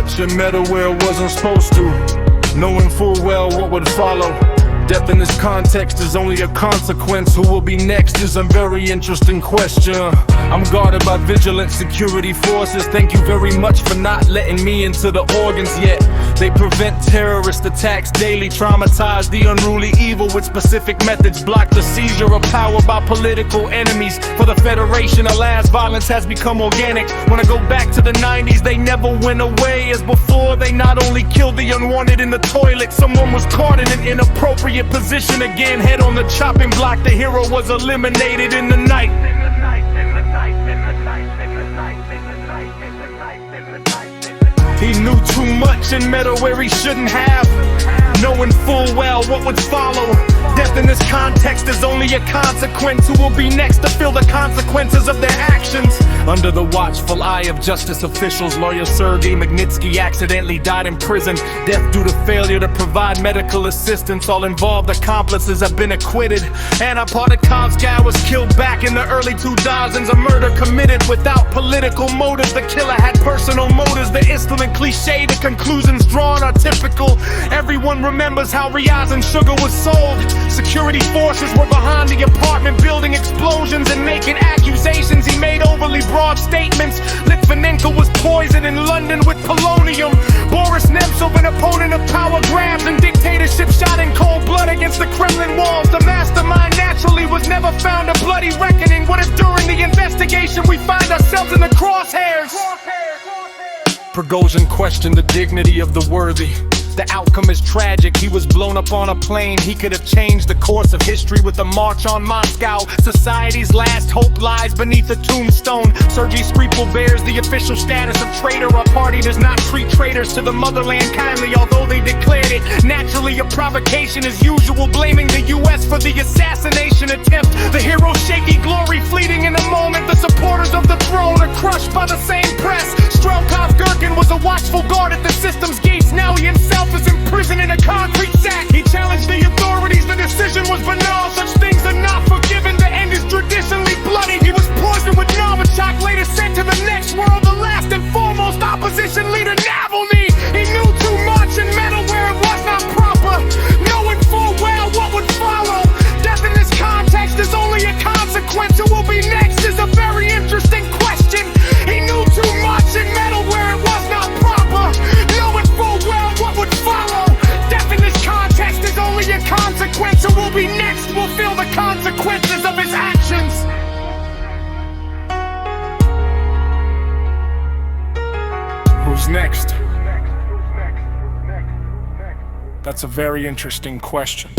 much and metal where it wasn't supposed to, knowing full well what would follow. Death in this context is only a consequence. Who will be next is a very interesting question. I'm guarded by vigilant security forces. Thank you very much for not letting me into the organs yet. They prevent terrorist attacks daily, traumatize the unruly evil with specific methods, block the seizure of power by political enemies. For the Federation, alas, violence has become organic. When I go back to the 90s, they never went away. As before, they not only killed the unwanted in the toilet, someone was caught in an inappropriate position again, head on the chopping block. The hero was eliminated in the night. He knew too much and meddle where he shouldn't have, knowing full well what would follow. Death in this context is only a consequence. Who will be next to feel the consequences of their actions? Under the watchful eye of justice officials, lawyer Sergei Magnitsky accidentally died in prison. Death due to failure to provide medical assistance. All involved accomplices have been acquitted. Anna Politkovskaya was killed back in the early 2000s. A murder committed without political motives. The killer had personal motives. The instrument cliche, the conclusions drawn are typical. Everyone remembers how Riaz and Sugar was sold. Security forces were behind the apartment building explosions and making accusations. He made overly broad statements. Litvinenko was poisoned in London with polonium. Boris Nemtsov, an opponent of power grabs and dictatorship, shot in cold blood against the Kremlin walls. The mastermind naturally was never found. A bloody reckoning. What if during the investigation we find ourselves in the crosshairs? Prigozhin questioned the dignity of the worthy. The outcome is tragic. He was blown up on a plane. He could have changed the course of history with the march on Moscow. Society's last hope lies beneath a tombstone. Sergei Skripal bears the official status of traitor. Our party does not treat traitors to the motherland kindly, although they declared it. Naturally, a provocation as usual, blaming the US for the assassination attempt. The hero's shaky glory fleeting in a moment. The supporters of the throne are crushed by the same press. Strelkov Gherkin was a watchful guard at the system's gates. Now he himself is imprisoned in a concrete sack. He challenged the authorities. The decision was banal. Such things are not forgiven. The end is traditionally bloody. He was poisoned with Novichok, later sent to the next world. The last and foremost opposition leader, Navalny. He knew too much and meddled where it was not proper, knowing full well what would follow. Death in this context is only a consequence. Who will be next is a very interesting question. He knew too much and meddled where it was not proper, knowing full well what would follow. Death in this context is only a consequence. Who will be next will feel the consequences of his actions. Who's next? That's a very interesting question.